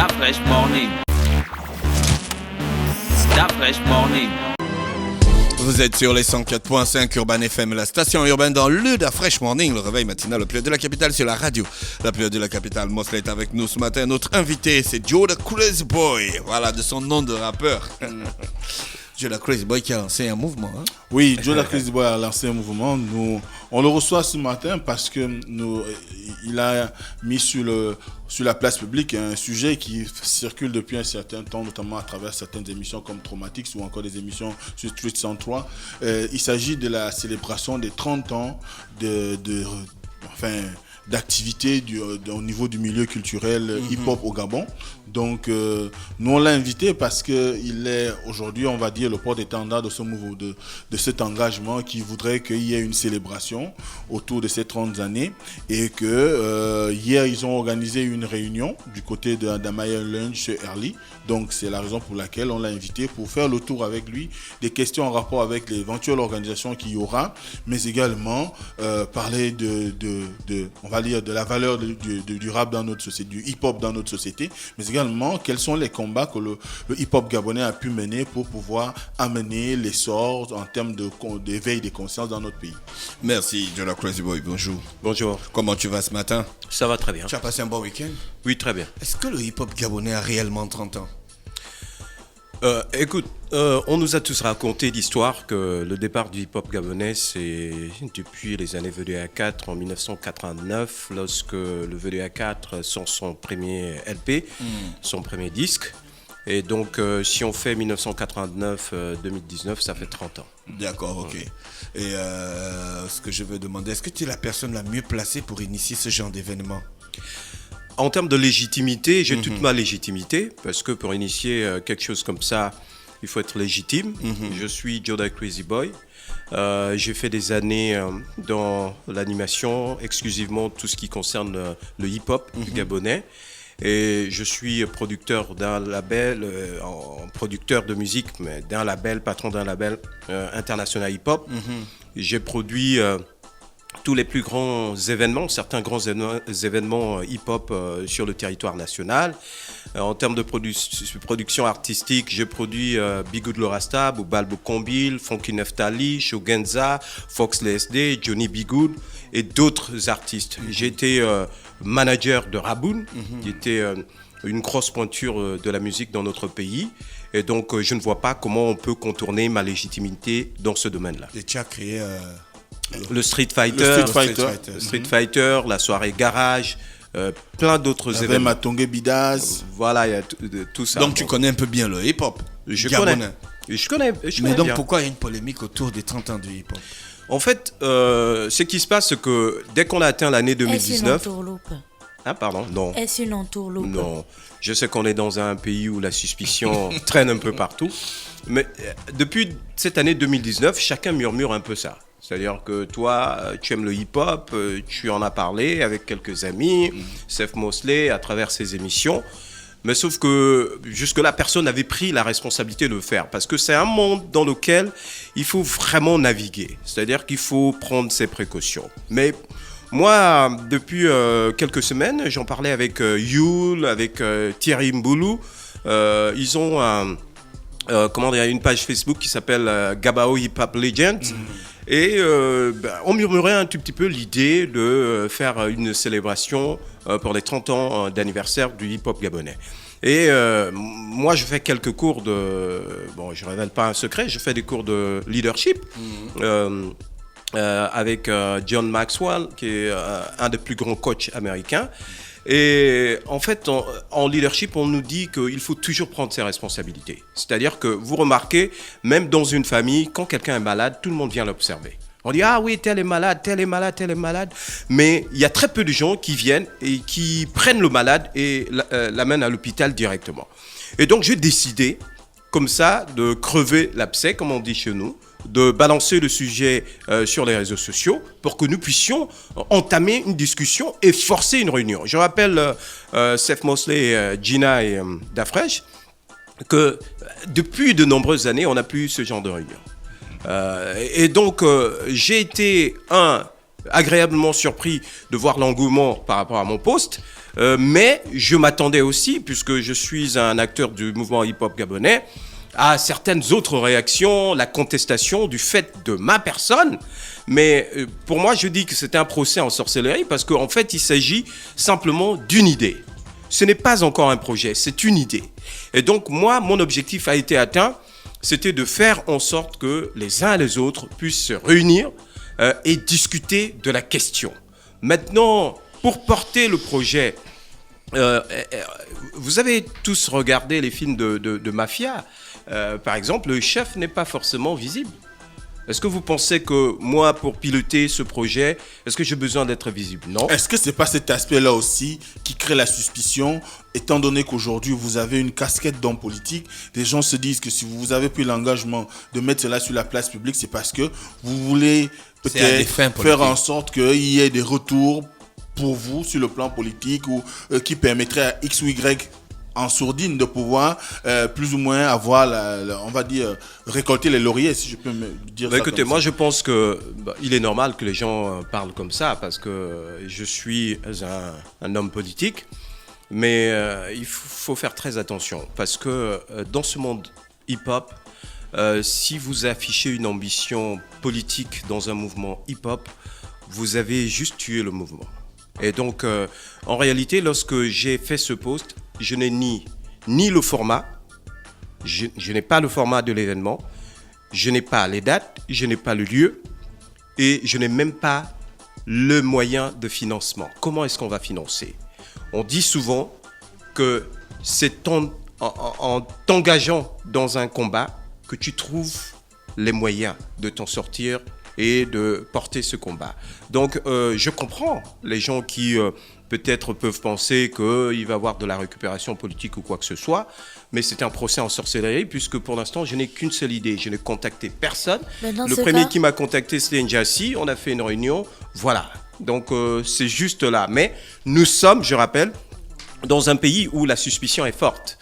Fresh Morning. Fresh Morning. Vous êtes sur les 104.5 Urban FM, la station urbaine dans le Fresh Morning, le réveil matinal le plus haut de la capitale sur la radio. La plus haut de la capitale, Mosley est avec nous ce matin. Notre invité, c'est Joe the Crazy Boy. Voilà, de son nom de rappeur. Joe the Crazy Boy qui a lancé un mouvement. Hein? Oui, Joe the Crazy Boy a lancé un mouvement. On le reçoit ce matin parce que il a mis sur la place publique un sujet qui circule depuis un certain temps, notamment à travers certaines émissions comme Traumatics ou encore des émissions sur Street 103. Il s'agit de la célébration des 30 ans d'activité au niveau du milieu culturel hip-hop au Gabon. Donc, nous, on l'a invité parce qu'il est aujourd'hui, on va dire, le porte-étendard de ce mouvement, de cet engagement qui voudrait qu'il y ait une célébration autour de ces 30 années et que hier, ils ont organisé une réunion du côté d'Amaya Lunch chez Early. Donc, c'est la raison pour laquelle on l'a invité pour faire le tour avec lui des questions en rapport avec l'éventuelle organisation qu'il y aura, mais également parler on va dire, de la valeur du rap dans notre société, du hip-hop dans notre société, mais également quels sont les combats que le hip-hop gabonais a pu mener pour pouvoir amener l'essor en termes d'éveil des consciences dans notre pays. Merci, Joe the Crazy Boy. Bonjour. Bonjour. Comment tu vas ce matin? Ça va très bien. Tu as passé un bon week-end? Oui, très bien. Est-ce que le hip-hop gabonais a réellement 30 ans? Écoute, on nous a tous raconté l'histoire que le départ du hip-hop gabonais, c'est depuis les années VDA4 en 1989, lorsque le VDA4 sort son premier LP, son premier disque. Et donc, si on fait 1989-2019, ça fait 30 ans. D'accord, ok. Et ce que je veux demander, est-ce que tu es la personne la mieux placée pour initier ce genre d'événement? En termes de légitimité, j'ai toute ma légitimité, parce que pour initier quelque chose comme ça, il faut être légitime. Je suis Joe the Crazy Boy. J'ai fait des années dans l'animation, exclusivement tout ce qui concerne le hip-hop gabonais. Et je suis producteur d'un label, producteur de musique, mais d'un label, patron d'un label international hip-hop. J'ai produit tous les plus grands événements, certains grands événements hip-hop sur le territoire national. En termes de production artistique, j'ai produit Big Good Lorasta, Balbo Kombil, Funky Neftali, Shogenza, Fox LSD, Johnny B. Good et d'autres artistes. J'ai été manager de Raboun, qui était une grosse pointure de la musique dans notre pays. Et donc, je ne vois pas comment on peut contourner ma légitimité dans ce domaine-là. Et tu as créé... Le Street Fighter, la soirée garage, plein d'autres événements. Matongé Bidaz. Voilà, il y a tout ça. Donc tu connais un peu bien le hip-hop gabonais. Je connais Mais donc bien. pourquoi il y a une polémique autour des 30 ans du hip-hop? En fait, ce qui se passe, c'est que dès qu'on a atteint l'année 2019... Est-ce une entourloupe? Ah, pardon, non. Est-ce une entourloupe? Non. Je sais qu'on est dans un pays où la suspicion traîne un peu partout. Mais depuis cette année 2019, chacun murmure un peu ça. C'est-à-dire que toi, tu aimes le hip-hop, tu en as parlé avec quelques amis, Seth Mosley, à travers ses émissions. Mais sauf que jusque-là, personne n'avait pris la responsabilité de le faire. Parce que c'est un monde dans lequel il faut vraiment naviguer. C'est-à-dire qu'il faut prendre ses précautions. Mais moi, depuis quelques semaines, j'en parlais avec Yul, avec Thierry Mboulou. Ils ont une page Facebook qui s'appelle Gabao Hip Hop Legends. Et on murmurait un tout petit peu l'idée de faire une célébration pour les 30 ans d'anniversaire du hip-hop gabonais. Et moi, je fais quelques cours je ne révèle pas un secret, je fais des cours de leadership avec John Maxwell, qui est un des plus grands coachs américains. Et en fait, en leadership, on nous dit qu'il faut toujours prendre ses responsabilités. C'est-à-dire que vous remarquez, même dans une famille, quand quelqu'un est malade, tout le monde vient l'observer. On dit, ah oui, tel est malade, tel est malade, tel est malade. Mais il y a très peu de gens qui viennent et qui prennent le malade et l'amènent à l'hôpital directement. Et donc, j'ai décidé, comme ça, de crever l'abcès, comme on dit chez nous, de balancer le sujet sur les réseaux sociaux pour que nous puissions entamer une discussion et forcer une réunion. Je rappelle Seth Mosley, Gina et Dafresh que depuis de nombreuses années, on n'a plus eu ce genre de réunion. Et donc, j'ai été agréablement surpris de voir l'engouement par rapport à mon poste. Mais je m'attendais aussi, puisque je suis un acteur du mouvement hip-hop gabonais, à certaines autres réactions, la contestation du fait de ma personne. Mais pour moi, je dis que c'était un procès en sorcellerie parce qu'en fait, il s'agit simplement d'une idée. Ce n'est pas encore un projet, c'est une idée. Et donc, moi, mon objectif a été atteint, c'était de faire en sorte que les uns et les autres puissent se réunir et discuter de la question. Maintenant, pour porter le projet, vous avez tous regardé les films de mafia. Par exemple, le chef n'est pas forcément visible. Est-ce que vous pensez que moi, pour piloter ce projet, est-ce que j'ai besoin d'être visible? Non. Est-ce que c'est pas cet aspect-là aussi qui crée la suspicion, étant donné qu'aujourd'hui vous avez une casquette d'homme politique, les gens se disent que si vous avez pris l'engagement de mettre cela sur la place publique, c'est parce que vous voulez peut-être faire en sorte qu'il y ait des retours pour vous sur le plan politique ou qui permettraient à X ou Y en sourdine de pouvoir plus ou moins avoir, on va dire, récolter les lauriers, si je peux me dire ça. Écoutez, moi je pense qu'il est normal que les gens parlent comme ça parce que je suis un homme politique, mais il faut faire très attention parce que dans ce monde hip-hop, si vous affichez une ambition politique dans un mouvement hip-hop, vous avez juste tué le mouvement. Et donc, en réalité, lorsque j'ai fait ce post, je n'ai ni le format, je n'ai pas le format de l'événement, je n'ai pas les dates, je n'ai pas le lieu et je n'ai même pas le moyen de financement. Comment est-ce qu'on va financer? On dit souvent que c'est en t'engageant dans un combat que tu trouves les moyens de t'en sortir et de porter ce combat. Donc, je comprends les gens qui peut-être peuvent penser qu'il va y avoir de la récupération politique ou quoi que ce soit, mais c'est un procès en sorcellerie puisque pour l'instant, je n'ai qu'une seule idée. Je n'ai contacté personne. Le premier qui m'a contacté, c'était Njassi. On a fait une réunion. Voilà. Donc, c'est juste là. Mais nous sommes, je rappelle, dans un pays où la suspicion est forte.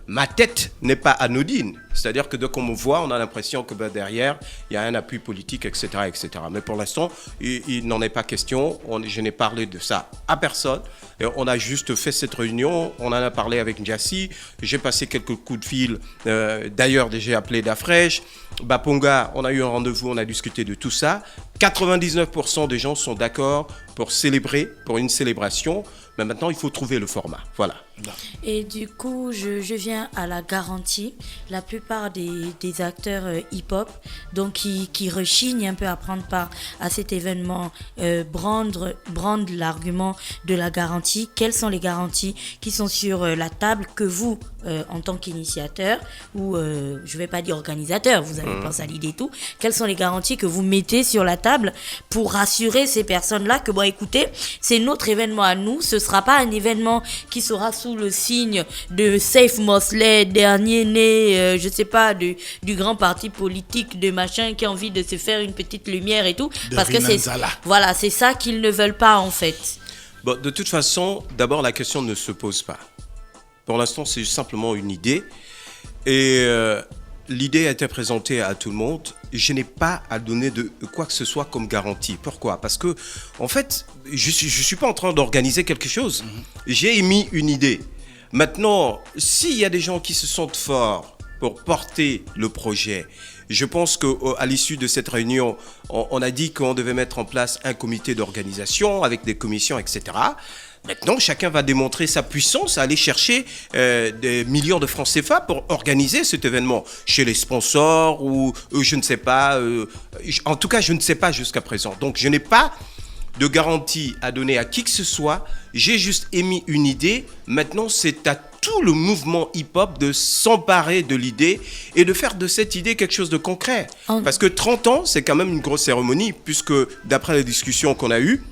Ma tête n'est pas anodine. C'est-à-dire que dès qu'on me voit, on a l'impression que derrière, il y a un appui politique, etc. etc. Mais pour l'instant, il n'en est pas question. Je n'ai parlé de ça à personne. Et on a juste fait cette réunion. On en a parlé avec Njassi. J'ai passé quelques coups de fil. D'ailleurs, j'ai appelé Dafresh. Baponga, on a eu un rendez-vous, on a discuté de tout ça. 99% des gens sont d'accord pour célébrer, pour une célébration. Mais maintenant, il faut trouver le format. Voilà. Et du coup, je viens à la garantie. La plupart des acteurs hip-hop, donc qui rechignent un peu à prendre part à cet événement, brandent l'argument de la garantie. Quelles sont les garanties qui sont sur la table que vous, en tant qu'initiateur, ou je ne vais pas dire organisateur, vous avez pensé à l'idée et tout, quelles sont les garanties que vous mettez sur la table pour rassurer ces personnes-là que, bon, écoutez, c'est notre événement à nous, ce ne sera pas un événement qui sera sous le signe de Safe Mosley, dernier né, je sais pas, du grand parti politique, de machin qui a envie de se faire une petite lumière et tout. Parce que c'est ça qu'ils ne veulent pas en fait. Bon, de toute façon, d'abord la question ne se pose pas. Pour l'instant, c'est simplement une idée. Et l'idée a été présentée à tout le monde. Je n'ai pas à donner de quoi que ce soit comme garantie. Pourquoi? Parce que, en fait, je suis pas en train d'organiser quelque chose. J'ai émis une idée. Maintenant, s'il y a des gens qui se sentent forts pour porter le projet, je pense qu'à l'issue de cette réunion, on a dit qu'on devait mettre en place un comité d'organisation avec des commissions, etc. Maintenant, chacun va démontrer sa puissance à aller chercher des millions de francs CFA pour organiser cet événement chez les sponsors ou je ne sais pas. En tout cas, je ne sais pas jusqu'à présent. Donc, je n'ai pas de garantie à donner à qui que ce soit. J'ai juste émis une idée. Maintenant, c'est à tout le mouvement hip-hop de s'emparer de l'idée et de faire de cette idée quelque chose de concret. Parce que 30 ans, c'est quand même une grosse cérémonie puisque d'après les discussions qu'on a eues,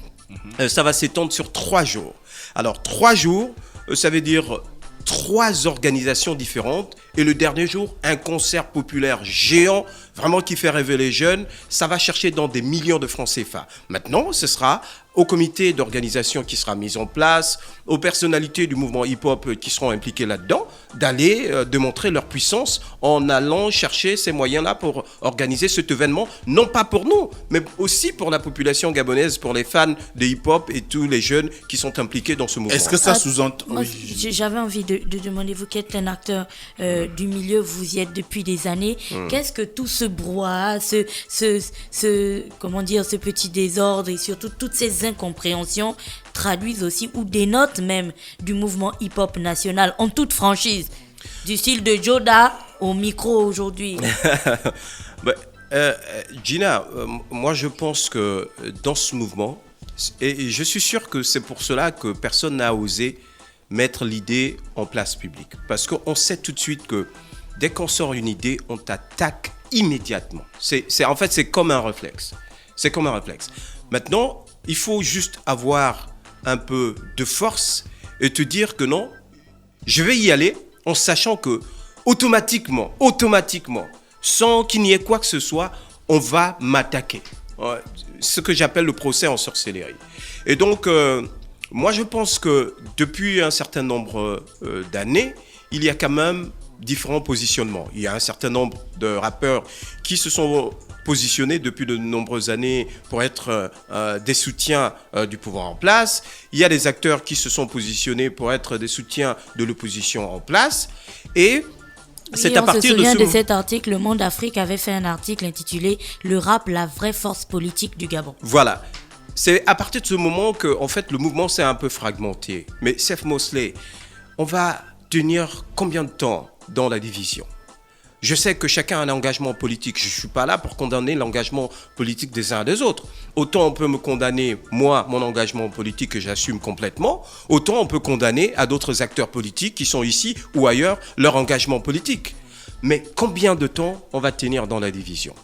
ça va s'étendre sur 3 jours. Alors, 3 jours, ça veut dire 3 organisations différentes. Et le dernier jour, un concert populaire géant, vraiment qui fait rêver les jeunes. Ça va chercher dans des millions de francs CFA. Maintenant, ce sera au comité d'organisation qui sera mis en place, aux personnalités du mouvement hip-hop qui seront impliquées là-dedans, d'aller démontrer leur puissance en allant chercher ces moyens-là pour organiser cet événement, non pas pour nous, mais aussi pour la population gabonaise, pour les fans de hip-hop et tous les jeunes qui sont impliqués dans ce mouvement. Est-ce que ça sous-entend... Moi, j'avais envie de demander, vous qui êtes un acteur du milieu, vous y êtes depuis des années, qu'est-ce que tout ce brouhaha, comment dire, ce petit désordre et surtout toutes ces incompréhensions traduisent aussi ou dénotent même du mouvement hip-hop national en toute franchise, du style de Joda au micro aujourd'hui? Gina, moi je pense que dans ce mouvement, et je suis sûr que c'est pour cela que personne n'a osé mettre l'idée en place publique. Parce qu'on sait tout de suite que dès qu'on sort une idée, on t'attaque immédiatement. En fait, c'est comme un réflexe. C'est comme un réflexe. Maintenant, il faut juste avoir un peu de force et te dire que non, je vais y aller en sachant que automatiquement, sans qu'il n'y ait quoi que ce soit, on va m'attaquer. Ce que j'appelle le procès en sorcellerie. Et donc, moi je pense que depuis un certain nombre d'années, il y a quand même différents positionnements. Il y a un certain nombre de rappeurs qui se sont positionnés depuis de nombreuses années pour être des soutiens du pouvoir en place. Il y a des acteurs qui se sont positionnés pour être des soutiens de l'opposition en place. Et c'est à partir de cet article, Le Monde Afrique avait fait un article intitulé « Le rap, la vraie force politique du Gabon ». Voilà. C'est à partir de ce moment que, en fait, le mouvement s'est un peu fragmenté. Mais Seth Mosley, on va tenir combien de temps dans la division? Je sais que chacun a un engagement politique. Je ne suis pas là pour condamner l'engagement politique des uns et des autres. Autant on peut me condamner, moi, mon engagement politique que j'assume complètement, autant on peut condamner à d'autres acteurs politiques qui sont ici ou ailleurs leur engagement politique. Mais combien de temps on va tenir dans la division?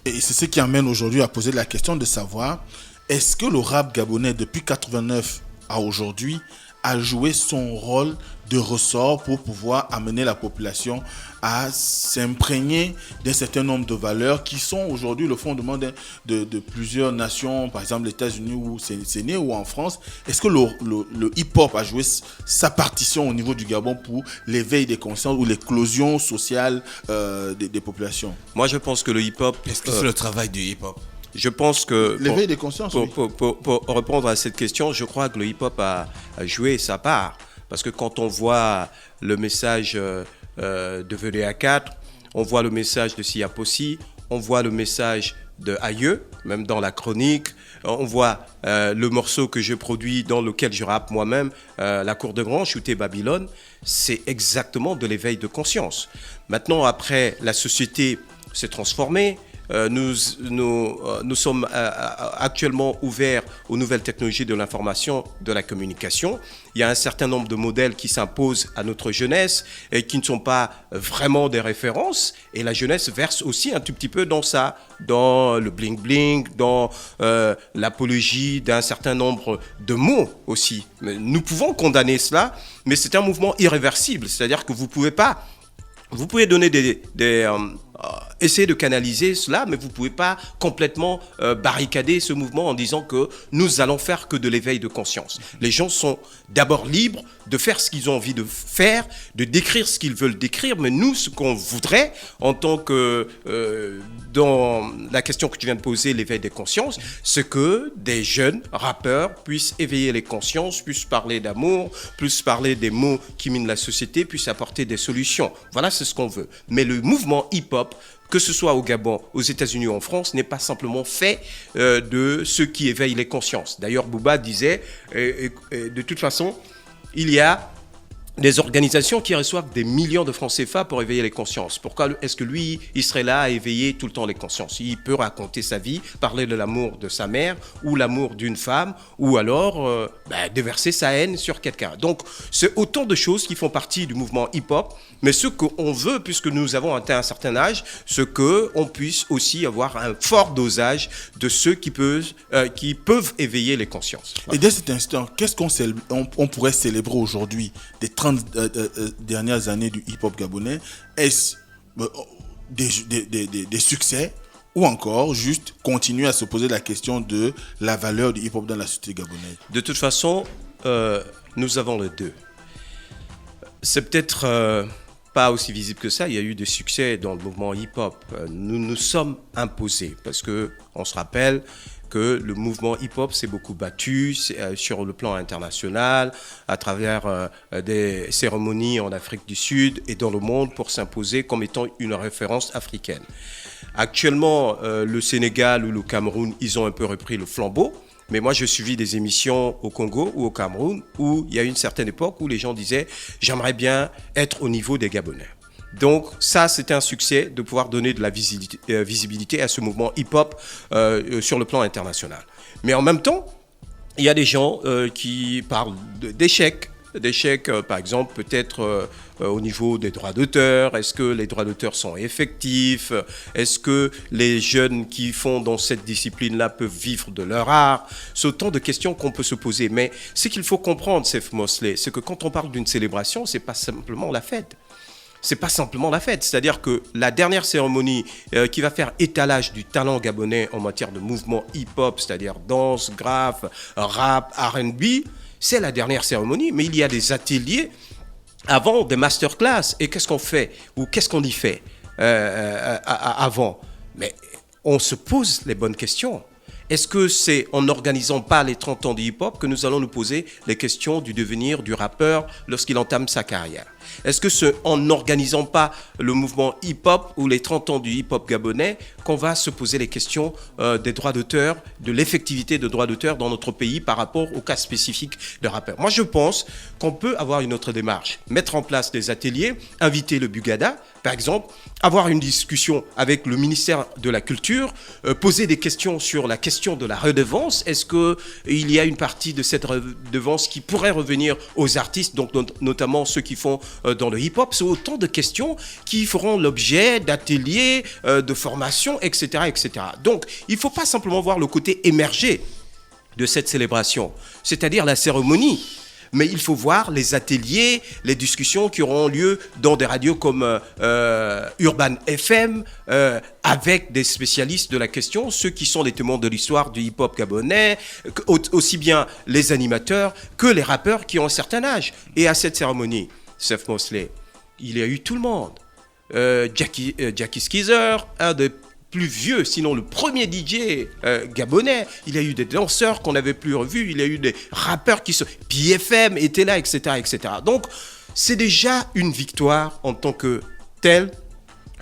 Et c'est ce qui amène aujourd'hui à poser la question de savoir, est-ce que le rap gabonais, depuis 89 à aujourd'hui, a joué son rôle de ressort pour pouvoir amener la population à s'imprégner d'un certain nombre de valeurs qui sont aujourd'hui le fondement de plusieurs nations, par exemple les États-Unis où c'est né, ou en France. Est-ce que le hip-hop a joué sa partition au niveau du Gabon pour l'éveil des consciences ou l'éclosion sociale des populations? Moi, je pense que le hip-hop... Est-ce que c'est le travail du hip-hop? Je pense que... L'éveil des consciences, oui. Pour répondre à cette question, je crois que le hip-hop a joué sa part. Parce que quand on voit le message de VDA 4, on voit le message de Siapossi, on voit le message de Aïe, même dans la chronique, on voit le morceau que je produis dans lequel je rappe moi-même, La Cour de Grand, Shooter Babylone, c'est exactement de l'éveil de conscience. Maintenant, après, la société s'est transformée. Nous sommes actuellement ouverts aux nouvelles technologies de l'information, de la communication. Il y a un certain nombre de modèles qui s'imposent à notre jeunesse et qui ne sont pas vraiment des références. Et la jeunesse verse aussi un tout petit peu dans ça, dans le bling-bling, dans l'apologie d'un certain nombre de mots aussi. Mais nous pouvons condamner cela, mais c'est un mouvement irréversible. C'est-à-dire que vous pouvez donner essayer de canaliser cela, mais vous ne pouvez pas complètement barricader ce mouvement en disant que nous allons faire que de l'éveil de conscience. Les gens sont d'abord libres de faire ce qu'ils ont envie de faire, de décrire ce qu'ils veulent décrire, mais nous, ce qu'on voudrait, en tant que dans la question que tu viens de poser, l'éveil des consciences, c'est que des jeunes rappeurs puissent éveiller les consciences, puissent parler d'amour, puissent parler des mots qui minent la société, puissent apporter des solutions. Voilà, c'est ce qu'on veut. Mais le mouvement hip-hop, que ce soit au Gabon, aux États-Unis ou en France, n'est pas simplement fait de ceux qui éveillent les consciences. D'ailleurs, Booba disait, de toute façon, il y a des organisations qui reçoivent des millions de francs CFA pour éveiller les consciences. Pourquoi est-ce que lui, il serait là à éveiller tout le temps les consciences? Il peut raconter sa vie, parler de l'amour de sa mère ou l'amour d'une femme, ou alors déverser sa haine sur quelqu'un. Donc, c'est autant de choses qui font partie du mouvement hip-hop, mais ce qu'on veut, puisque nous avons atteint un certain âge, c'est qu'on puisse aussi avoir un fort dosage de ceux qui peuvent éveiller les consciences. Et dès cet instant, qu'est-ce qu'on pourrait célébrer aujourd'hui des 30 dernières années du hip-hop gabonais? Est-ce des succès ou encore juste continuer à se poser la question de la valeur du hip-hop dans la société gabonaise? De toute façon, nous avons les deux. C'est peut-être pas aussi visible que ça. Il y a eu des succès dans le mouvement hip-hop. Nous nous sommes imposés parce qu'on se rappelle que le mouvement hip-hop s'est beaucoup battu sur le plan international, à travers des cérémonies en Afrique du Sud et dans le monde pour s'imposer comme étant une référence africaine. Actuellement, le Sénégal ou le Cameroun, ils ont un peu repris le flambeau. Mais moi, je suivis des émissions au Congo ou au Cameroun où il y a une certaine époque où les gens disaient « j'aimerais bien être au niveau des Gabonais ». Donc ça, c'était un succès de pouvoir donner de la visibilité à ce mouvement hip-hop sur le plan international. Mais en même temps, il y a des gens qui parlent d'échecs. Par exemple, peut-être au niveau des droits d'auteur. Est-ce que les droits d'auteur sont effectifs? Est-ce que les jeunes qui font dans cette discipline-là peuvent vivre de leur art? C'est autant de questions qu'on peut se poser. Mais ce qu'il faut comprendre, Seth Mosley, c'est que quand on parle d'une célébration, c'est pas simplement la fête. C'est pas simplement la fête. C'est-à-dire que la dernière cérémonie qui va faire étalage du talent gabonais en matière de mouvement hip-hop, c'est-à-dire danse, graphe, rap, R&B, c'est la dernière cérémonie. Mais il y a des ateliers avant, des masterclass. Et qu'est-ce qu'on fait? Ou qu'est-ce qu'on y fait avant? Mais on se pose les bonnes questions. Est-ce que c'est en n'organisant pas les 30 ans du hip-hop que nous allons nous poser les questions du devenir du rappeur lorsqu'il entame sa carrière? Est-ce que c'est en n'organisant pas le mouvement hip-hop ou les 30 ans du hip-hop gabonais qu'on va se poser les questions des droits d'auteur, de l'effectivité de droits d'auteur dans notre pays par rapport au cas spécifique de rappeurs? Moi, je pense qu'on peut avoir une autre démarche. Mettre en place des ateliers, inviter le Bugada, par exemple, avoir une discussion avec le ministère de la Culture, poser des questions sur la question de la redevance. Est-ce qu'il y a une partie de cette redevance qui pourrait revenir aux artistes, donc notamment ceux qui font dans le hip-hop? C'est autant de questions qui feront l'objet d'ateliers, de formations, etc., etc. Donc, il ne faut pas simplement voir le côté émergé de cette célébration, c'est-à-dire la cérémonie. Mais il faut voir les ateliers, les discussions qui auront lieu dans des radios comme Urban FM, avec des spécialistes de la question, ceux qui sont les témoins de l'histoire du hip-hop gabonais, aussi bien les animateurs que les rappeurs qui ont un certain âge. Et à cette cérémonie, Seth Mosley, il y a eu tout le monde. Jackie Skeezer, un des plus vieux, sinon le premier DJ gabonais. Il y a eu des danseurs qu'on n'avait plus revus, il y a eu des rappeurs qui sont... PFM était là, etc., etc. Donc, c'est déjà une victoire en tant que telle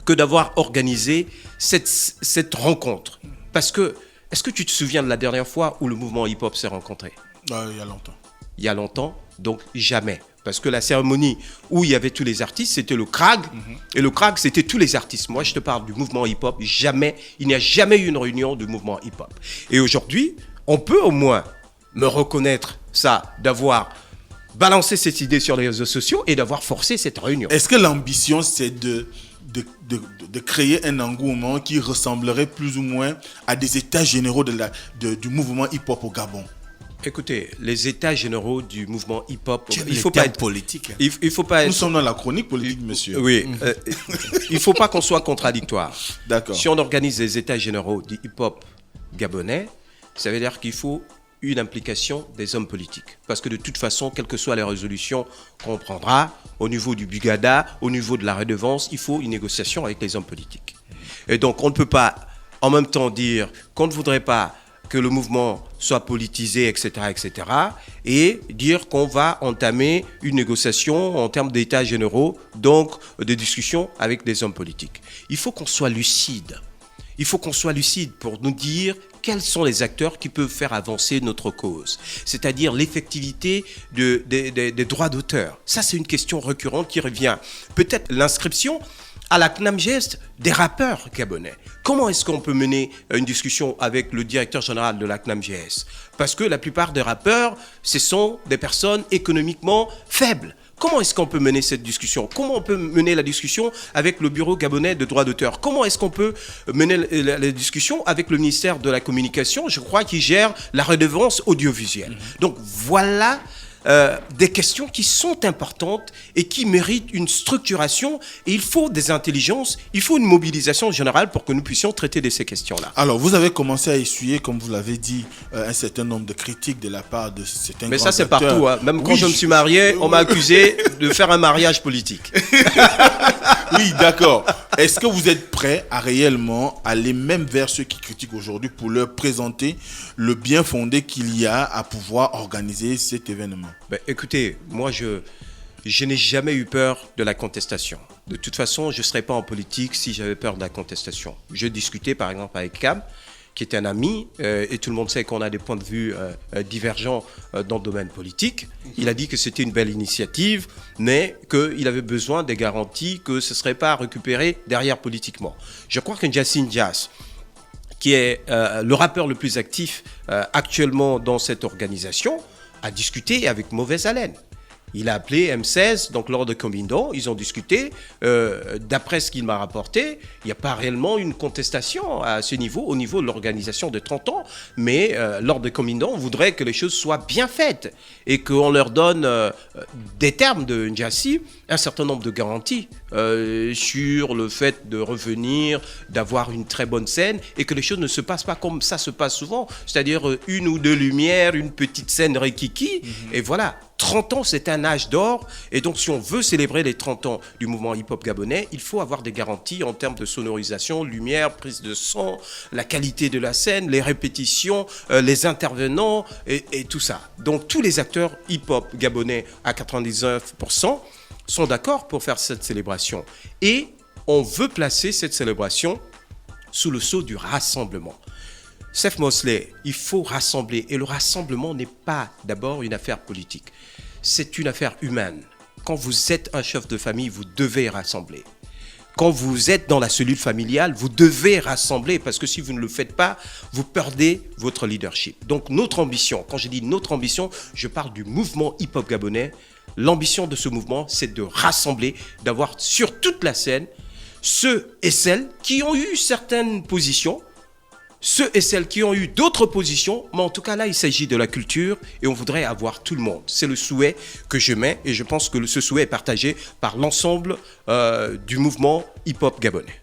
que d'avoir organisé cette rencontre. Parce que, est-ce que tu te souviens de la dernière fois où le mouvement hip-hop s'est rencontré? Il y a longtemps. Il y a longtemps, donc jamais. Parce que la cérémonie où il y avait tous les artistes, c'était le CRAG. Et le CRAG, c'était tous les artistes. Moi, je te parle du mouvement hip-hop. Il n'y a jamais eu une réunion du mouvement hip-hop. Et aujourd'hui, on peut au moins me reconnaître ça, d'avoir balancé cette idée sur les réseaux sociaux et d'avoir forcé cette réunion. Est-ce que l'ambition, c'est de créer un engouement qui ressemblerait plus ou moins à des états généraux du mouvement hip-hop au Gabon? Écoutez, les états généraux du mouvement hip-hop, il faut pas être politique. Il faut pas être... Nous sommes dans la chronique politique, monsieur. Oui, il ne faut pas qu'on soit contradictoire. D'accord. Si on organise les états généraux du hip-hop gabonais, ça veut dire qu'il faut une implication des hommes politiques. Parce que de toute façon, quelles que soient les résolutions qu'on prendra, au niveau du Bugada, au niveau de la redevance, il faut une négociation avec les hommes politiques. Et donc, on ne peut pas en même temps dire qu'on ne voudrait pas que le mouvement soit politisé, etc., etc., et dire qu'on va entamer une négociation en termes d'états généraux, donc des discussions avec des hommes politiques. Il faut qu'on soit lucide. Il faut qu'on soit lucide pour nous dire quels sont les acteurs qui peuvent faire avancer notre cause, c'est-à-dire l'effectivité des droits d'auteur. Ça, c'est une question récurrente qui revient. Peut-être l'inscription à la CNAMGS des rappeurs gabonais. Comment est-ce qu'on peut mener une discussion avec le directeur général de la CNAMGS? Parce que la plupart des rappeurs, ce sont des personnes économiquement faibles. Comment est-ce qu'on peut mener cette discussion? Comment on peut mener la discussion avec le Bureau gabonais de droits d'auteur? Comment est-ce qu'on peut mener la discussion avec le ministère de la Communication, je crois, qui gère la redevance audiovisuelle? Donc voilà des questions qui sont importantes et qui méritent une structuration. Et il faut des intelligences, il faut une mobilisation générale pour que nous puissions traiter de ces questions-là. Alors, vous avez commencé à essuyer, comme vous l'avez dit, un certain nombre de critiques de la part de certains Mais grands ça, c'est acteurs. partout. Hein. Même quand Oui, je me suis marié, on m'a accusé de faire un mariage politique. Oui, d'accord. Est-ce que vous êtes prêt à réellement aller même vers ceux qui critiquent aujourd'hui pour leur présenter le bien fondé qu'il y a à pouvoir organiser cet événement? Ben, écoutez, moi, je n'ai jamais eu peur de la contestation. De toute façon, je ne serais pas en politique si j'avais peur de la contestation. Je discutais, par exemple, avec Cam, qui est un ami, et tout le monde sait qu'on a des points de vue divergents dans le domaine politique. Il a dit que c'était une belle initiative, mais qu'il avait besoin des garanties que ce ne serait pas récupéré derrière politiquement. Je crois que Njassin Ndiaye, qui est le rappeur le plus actif actuellement dans cette organisation, a discuté avec mauvaise haleine. Il a appelé M16, donc lors de Comindo, ils ont discuté. D'après ce qu'il m'a rapporté, il n'y a pas réellement une contestation à ce niveau, au niveau de l'organisation de 30 ans. Mais lors de Comindo, on voudrait que les choses soient bien faites et qu'on leur donne des termes de Ndiaye, un certain nombre de garanties sur le fait de revenir, d'avoir une très bonne scène et que les choses ne se passent pas comme ça se passe souvent, c'est-à-dire une ou deux lumières, une petite scène rikiki, et voilà. 30 ans, c'est un âge d'or. Et donc, si on veut célébrer les 30 ans du mouvement hip-hop gabonais, il faut avoir des garanties en termes de sonorisation, lumière, prise de son, la qualité de la scène, les répétitions, les intervenants et tout ça. Donc, tous les acteurs hip-hop gabonais à 99% sont d'accord pour faire cette célébration. Et on veut placer cette célébration sous le sceau du rassemblement. Seth Mosley, il faut rassembler. Et le rassemblement n'est pas d'abord une affaire politique. C'est une affaire humaine. Quand vous êtes un chef de famille, vous devez rassembler. Quand vous êtes dans la cellule familiale, vous devez rassembler parce que si vous ne le faites pas, vous perdez votre leadership. Donc notre ambition, quand je dis notre ambition, je parle du mouvement hip-hop gabonais. L'ambition de ce mouvement, c'est de rassembler, d'avoir sur toute la scène ceux et celles qui ont eu certaines positions, ceux et celles qui ont eu d'autres positions, mais en tout cas là, il s'agit de la culture et on voudrait avoir tout le monde. C'est le souhait que je mets et je pense que ce souhait est partagé par l'ensemble du mouvement hip-hop gabonais.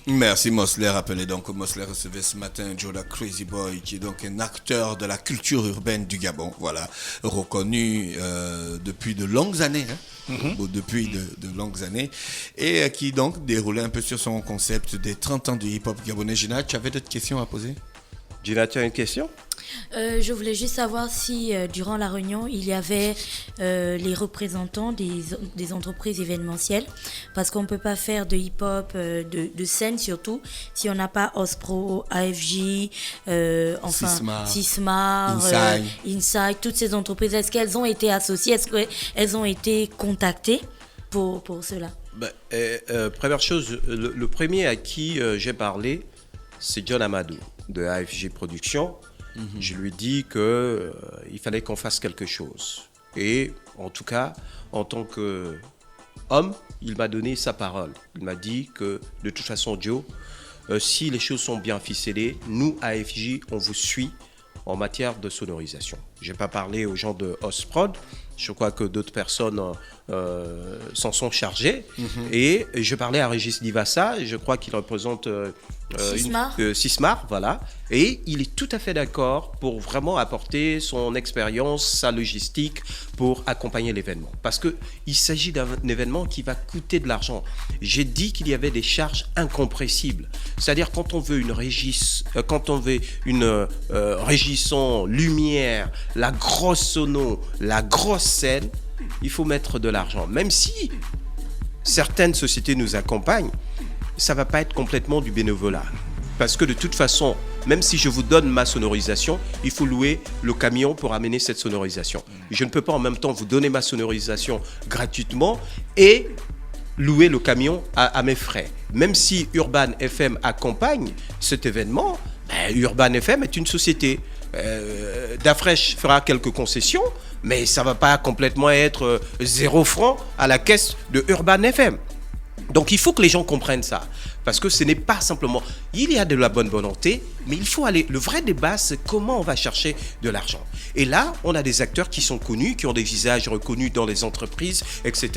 Merci Mosley. Rappelez donc que Mosley recevait ce matin Joda Crazy Boy, qui est donc un acteur de la culture urbaine du Gabon, voilà, reconnu depuis de longues années, depuis de longues années, et qui donc déroulait un peu sur son concept des 30 ans du hip-hop gabonais. Gina, tu avais d'autres questions à poser? Gina, tu as une question? Je voulais juste savoir si durant la réunion il y avait les représentants des entreprises événementielles, parce qu'on ne peut pas faire de hip-hop, de scène surtout, si on n'a pas Ospro, AFJ, Sismar, Inside, toutes ces entreprises. Est-ce qu'elles ont été associées? Est-ce qu'elles ont été contactées pour cela? Première chose, le premier à qui j'ai parlé, c'est John Amadou de AFJ Productions. Je lui ai dit qu'il fallait qu'on fasse quelque chose. Et en tout cas, en tant qu'homme, il m'a donné sa parole. Il m'a dit que de toute façon, Joe, si les choses sont bien ficelées, nous, AFJ, on vous suit en matière de sonorisation. Je n'ai pas parlé aux gens de Osprod. Je crois que d'autres personnes s'en sont chargées. Et je parlais à Régis Divassa, je crois qu'il représente Sismar, voilà. Et il est tout à fait d'accord pour vraiment apporter son expérience, sa logistique pour accompagner l'événement. Parce qu'il s'agit d'un événement qui va coûter de l'argent. J'ai dit qu'il y avait des charges incompressibles. C'est-à-dire quand on veut une régisson, lumière, la grosse sono, la grosse scène, il faut mettre de l'argent. Même si certaines sociétés nous accompagnent, ça ne va pas être complètement du bénévolat. Parce que de toute façon, même si je vous donne ma sonorisation, il faut louer le camion pour amener cette sonorisation. Je ne peux pas en même temps vous donner ma sonorisation gratuitement et louer le camion à mes frais. Même si Urban FM accompagne cet événement, Urban FM est une société. Dafresh fera quelques concessions, mais ça ne va pas complètement être 0 francs à la caisse de Urban FM. Donc il faut que les gens comprennent ça, parce que ce n'est pas simplement, il y a de la bonne volonté, mais il faut aller, le vrai débat c'est comment on va chercher de l'argent. Et là, on a des acteurs qui sont connus, qui ont des visages reconnus dans les entreprises, etc.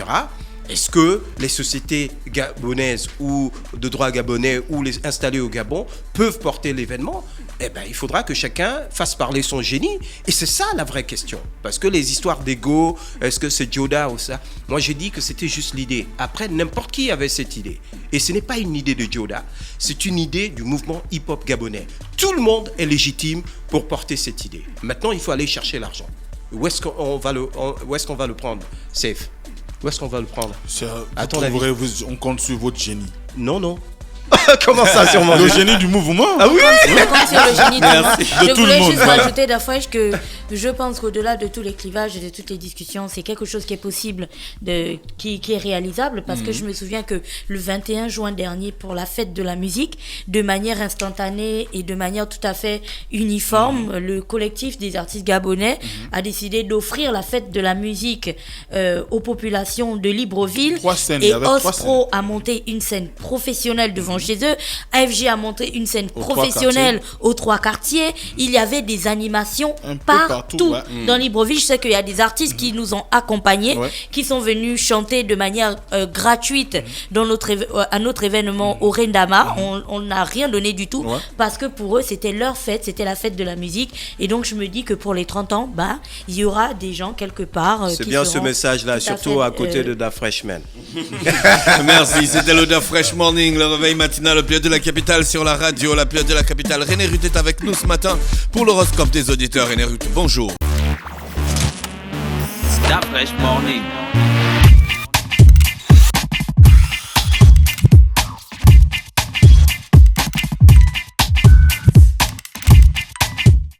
Est-ce que les sociétés gabonaises ou de droit gabonais ou les installées au Gabon peuvent porter l'événement? Eh ben, il faudra que chacun fasse parler son génie. Et c'est ça la vraie question. Parce que les histoires d'ego, est-ce que c'est Joda ou ça? Moi, j'ai dit que c'était juste l'idée. Après, n'importe qui avait cette idée. Et ce n'est pas une idée de Joda. C'est une idée du mouvement hip-hop gabonais. Tout le monde est légitime pour porter cette idée. Maintenant, il faut aller chercher l'argent. Où est-ce qu'on va le prendre? Safe. Où est-ce qu'on va le prendre? À ton avis, on compte sur votre génie. Non. Comment ça, sûrement? Le génie du mouvement? Ah oui. Je compte sur le génie de je tout le voulais monde. juste Voilà. rajouter d'Afresh que je pense qu'au-delà de tous les clivages et de toutes les discussions, c'est quelque chose qui est possible, qui est réalisable, parce que je me souviens que le 21 juin dernier, pour la fête de la musique, de manière instantanée et de manière tout à fait uniforme, le collectif des artistes gabonais a décidé d'offrir la fête de la musique aux populations de Libreville. 3 scènes, Et il y avait 3 Ospro a monté une scène professionnelle devant chez eux. AFG a monté une scène professionnelle aux 3 quartiers. Il y avait des animations partout ouais. dans Libreville. Je sais qu'il y a des artistes qui nous ont accompagnés, Ouais. qui sont venus chanter de manière gratuite à notre événement au Rendama. On n'a rien donné du tout, Ouais. parce que pour eux, c'était leur fête, c'était la fête de la musique. Et donc, je me dis que pour les 30 ans, il y aura des gens quelque part C'est qui bien ce seront message-là, tout à surtout fait, à côté de Da Freshman. Merci, c'était le Da Fresh Morning, le réveil matinal, le plus de la capitale sur la radio, la plus de la capitale. René Ruth est avec nous ce matin pour l'horoscope des auditeurs. René Ruth, bonjour. Da Fresh Morning.